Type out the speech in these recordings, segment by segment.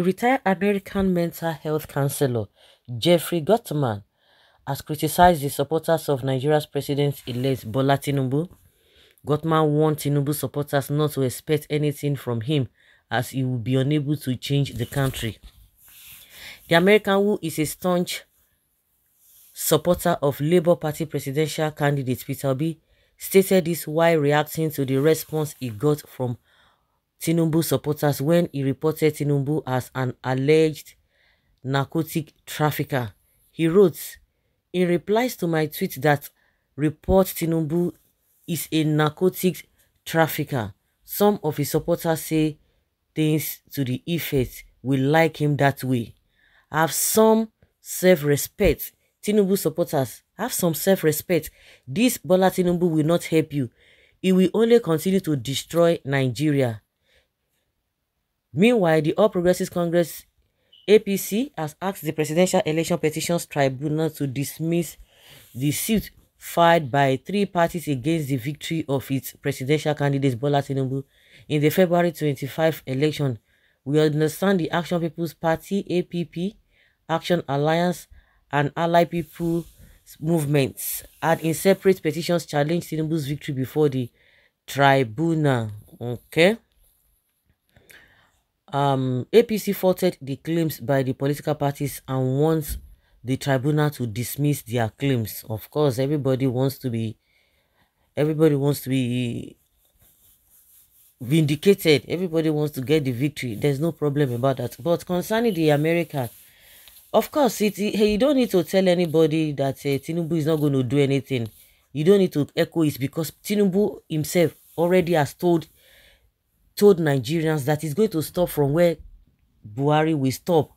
The retired American mental health counselor Jeffrey Gottman has criticized the supporters of Nigeria's president-elect Bola Tinubu. Gottman warned Tinubu supporters not to expect anything from him as he will be unable to change the country. The American, who is a staunch supporter of Labour Party presidential candidate Peter Obi, stated this while reacting to the response he got from Tinubu supporters when he reported Tinubu as an alleged narcotic trafficker. He wrote, in replies to my tweet that report Tinubu is a narcotic trafficker, some of his supporters say things to the effect, we like him that way. Have some self-respect. Tinubu supporters, have some self-respect. This Bola Tinubu will not help you. He will only continue to destroy Nigeria. Meanwhile, the All Progressives Congress APC has asked the Presidential Election Petitions Tribunal to dismiss the suit filed by 3 parties against the victory of its presidential candidate Bola Tinubu in the February 25 election. We understand the Action People's Party APP, Action Alliance, and Allied People movements had in separate petitions challenged Tinubu's victory before the tribunal. Okay. APC faulted the claims by the political parties and wants the tribunal to dismiss their claims. Of course, everybody wants to be vindicated. Everybody wants to get the victory. There's no problem about that. But concerning the American, of course, you don't need to tell anybody that Tinubu is not going to do anything. You don't need to echo it because Tinubu himself already has told Nigerians that he's going to stop from where Buhari will stop.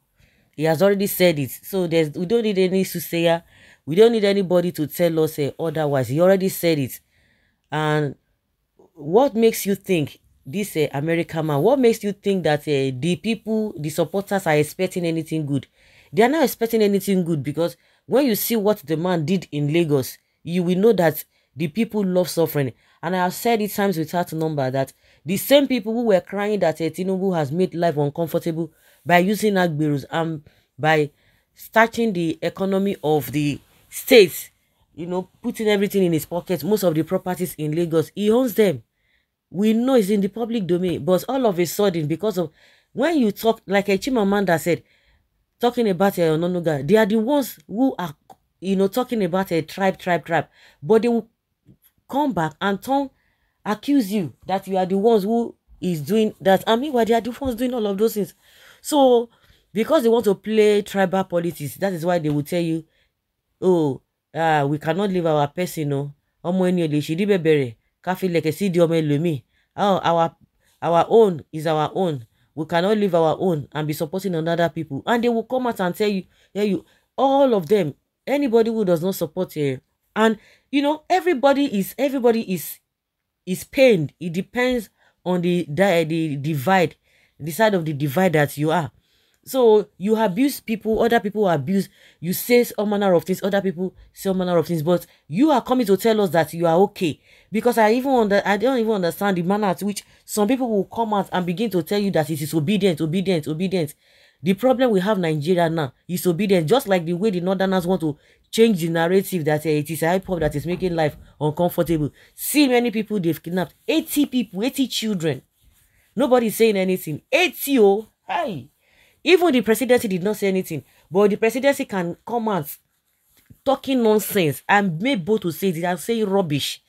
He has already said it. So we don't need any soothsayer. We don't need anybody to tell us otherwise. He already said it. And what makes you think this American man, what makes you think that the supporters are expecting anything good? They are not expecting anything good because when you see what the man did in Lagos, you will know that the people love suffering. And I have said it times without number that the same people who were crying that Tinubu has made life uncomfortable by using agberos and by starting the economy of the states, putting everything in his pocket, most of the properties in Lagos, he owns them. We know it's in the public domain, but all of a sudden, because of when you talk, like Chimamanda said, talking about Ononuga, they are the ones who are, talking about a tribe, but they will come back and accuse you that you are the ones who is doing that. I mean, why they are the ones doing all of those things. So, because they want to play tribal politics, that is why they will tell you, oh, we cannot leave our person, no. Our own is our own. We cannot leave our own and be supporting another people. And they will come out and tell you, all of them, anybody who does not support here. And everybody is pained. It depends on the divide, the side of the divide that you are. So you abuse people, other people abuse. You say all manner of things, other people say all manner of things. But you are coming to tell us that you are okay. Because I don't even understand the manner at which some people will come out and begin to tell you that it is obedient. The problem we have in Nigeria now is obedience, just like the way the Northerners want to change the narrative that it is hip hop that is making life uncomfortable. See many people they've kidnapped. 80 people, 80 children. Nobody is saying anything. 80, oh, hi. Even the presidency did not say anything. But the presidency can come out talking nonsense and make both to say it and say rubbish.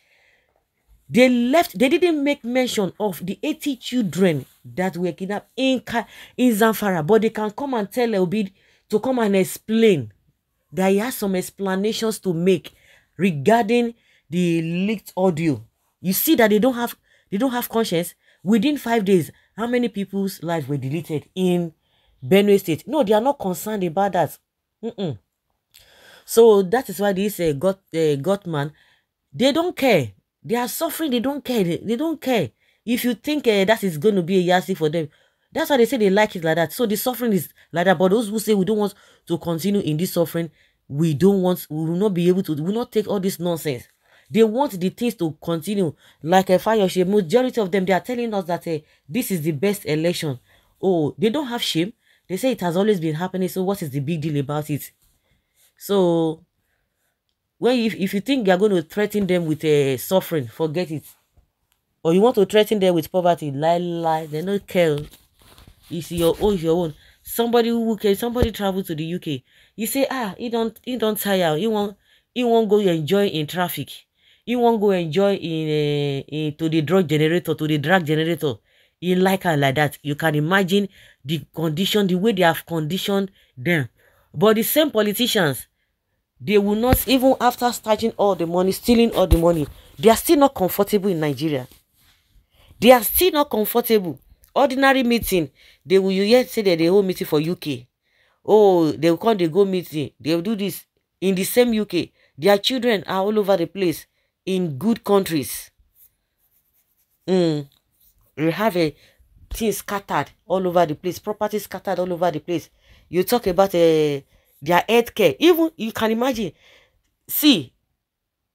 They didn't make mention of the 80 children that were kidnapped in Zamfara, but they can come and tell Obi to come and explain that he has some explanations to make regarding the leaked audio. You see that they don't have conscience. Within 5 days, how many people's lives were deleted in Benue State? No, they are not concerned about that. So that is why this Gottman, they don't care. They are suffering. They don't care. They don't care. If you think that is going to be a yardstick for them, that's why they say they like it like that. So the suffering is like that. But those who say we don't want to continue in this suffering, we will not be able to, we will not take all this nonsense. They want the things to continue. Like a fire majority of them, they are telling us that this is the best election. Oh, they don't have shame. They say it has always been happening, so what is the big deal about it? So when if you think you're going to threaten them with a suffering, forget it. Or you want to threaten them with poverty, lie, they don't care. It's your own. Somebody who can somebody travel to the UK. You say, he don't tire. He won't go enjoy in traffic. He won't go enjoy in to the drug generator. He like her like that. You can imagine the condition, the way they have conditioned them. But the same politicians, they will not, even after starting all the money, stealing all the money, they are still not comfortable in Nigeria. They are still not comfortable. Ordinary meeting, they will yet say that they hold meeting for UK. Oh, they will come, they go meeting. They will do this in the same UK. Their children are all over the place in good countries. You have a thing scattered all over the place, property scattered all over the place. You talk about their health care. Even you can imagine. See,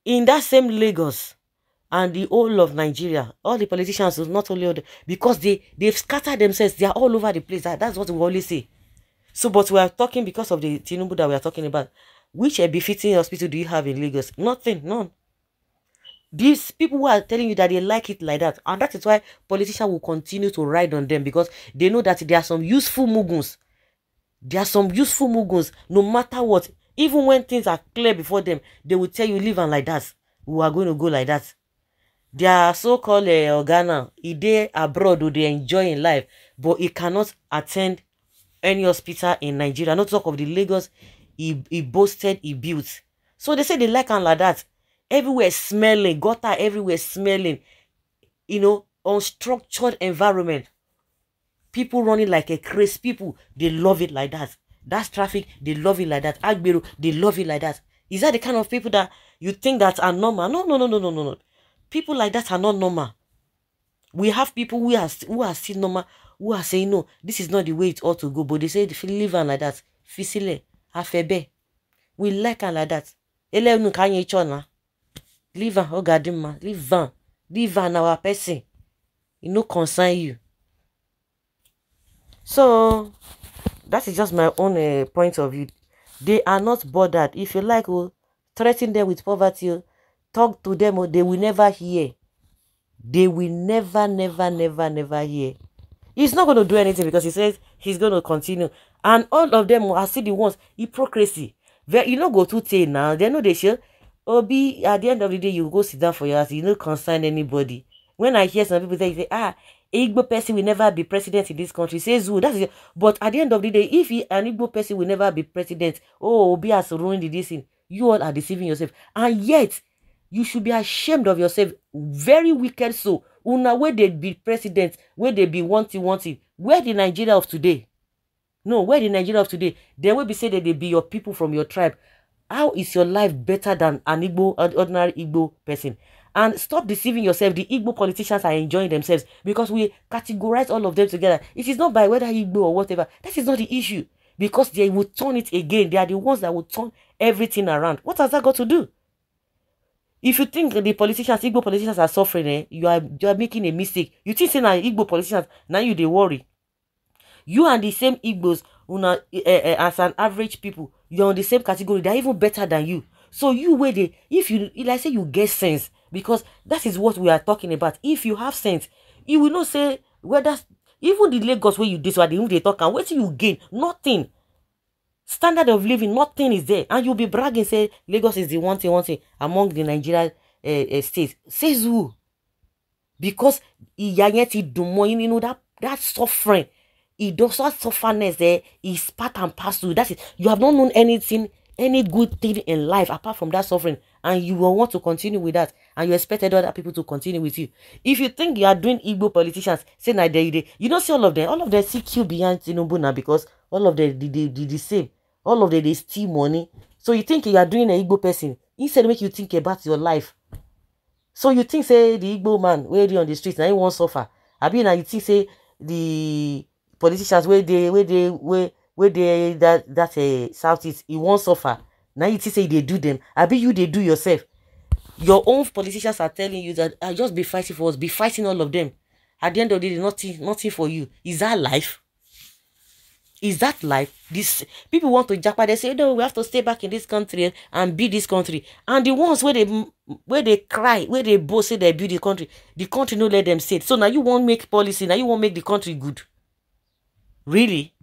in that same Lagos and the whole of Nigeria, all the politicians, not only because they've scattered themselves, they are all over the place. That's what we always say. So, but we are talking because of the Tinubu that we are talking about. Which a befitting hospital do you have in Lagos? Nothing, none. These people who are telling you that they like it like that, and that is why politicians will continue to ride on them, because they know that there are some useful muguns. There are some useful muguns, no matter what. Even when things are clear before them, they will tell you, live on like that. We are going to go like that. They are so-called Ghana. They abroad, or they enjoy in life, but he cannot attend any hospital in Nigeria. Not talk of the Lagos he boasted he built. So they say they like and like that. Everywhere smelling, gutter everywhere smelling. Unstructured environment. People running like a crazy. People, they love it like that. That's traffic, they love it like that. Agbero, they love it like that. Is that the kind of people that you think that are normal? No. People like that are not normal. We have people who are still normal, who are saying, no, this is not the way it ought to go. But they say, if you live on like that, fisile, afebe. We like and like that. Ele nu kanye chona. Live on, oh gadima, live on our person. It no concern you. So that is just my own point of view. They are not bothered. If you like, threaten them with poverty, talk to them, they will never hear. They will never hear. He's not going to do anything because he says he's going to continue. And all of them are still the ones, hypocrisy. You know, go to say now, they know they should. Obi, at the end of the day, you go sit down for your house, you don't concern anybody. When I hear some people say, Igbo person will never be president in this country, says who? That's it. But at the end of the day, if an Igbo person will never be president, Obi has ruined this thing, you all are deceiving yourself. And yet, you should be ashamed of yourself. Very wicked so. Una where they be president, where they be wanting. Where the Nigeria of today? No, where the Nigeria of today? They will be saying that they be your people from your tribe. How is your life better than an ordinary Igbo person? And stop deceiving yourself. The Igbo politicians are enjoying themselves because we categorize all of them together. It is not by whether Igbo or whatever. That is not the issue. Because they will turn it again. They are the ones that will turn everything around. What has that got to do? If you think the politicians, Igbo politicians are suffering, you are making a mistake. You think saying Igbo politicians, now you they worry. You and the same Igbos, as an average people, you're on the same category. They're even better than you. So you wait, if you, like say you get sense, because that is what we are talking about. If you have sense, you will not say whether even the Lagos where you this what they talk and what you gain, nothing. Standard of living, nothing is there, and you'll be bragging, say Lagos is the one thing among the Nigerian states. Says who? Because that suffering, it does not sufferness there is part and parcel. That's it. You have not known anything, any good thing in life apart from that suffering, and you will want to continue with that, and you expected other people to continue with you. If you think you are doing Igbo politicians, say that you don't see all of them see queue behind Tinubu now because all of them the same. All of them, they steal money. So you think you are doing an Igbo person. Instead, make you think about your life. So you think, say, the Igbo man, where they on the streets, now he won't suffer. I mean, now you think, say, the politicians, where that Southeast, he won't suffer. Now you think, say, they do them. I mean, you, they do yourself. Your own politicians are telling you that, I just be fighting for us, be fighting all of them. At the end of the day, nothing for you. Is that life? Is that life? This people want to japa. They say, no, we have to stay back in this country and build this country. And the ones where they cry, where they both say they build the country no let them say it. So now you won't make policy, now you won't make the country good. Really?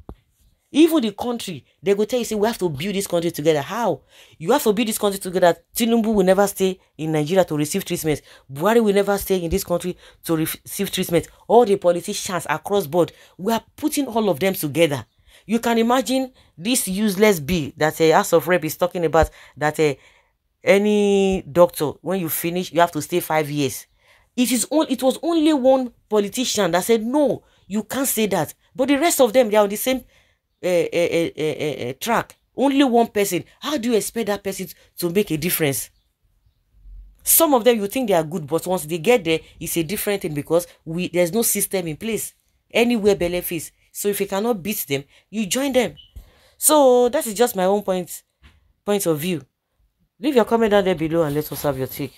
Even the country, they go tell you, say, we have to build this country together. How? You have to build this country together. Tinubu will never stay in Nigeria to receive treatment. Buhari will never stay in this country to receive treatment. All the politicians across board, we are putting all of them together. You can imagine this useless bill that House of Rep is talking about, that any doctor, when you finish, you have to stay 5 years. It was only one politician that said, no, you can't say that. But the rest of them, they are on the same track. Only one person. How do you expect that person to make a difference? Some of them, you think they are good, but once they get there, it's a different thing, because there's no system in place anywhere benefits. So if you cannot beat them, you join them. So that is just my own point of view. Leave your comment down there below and let us have your take.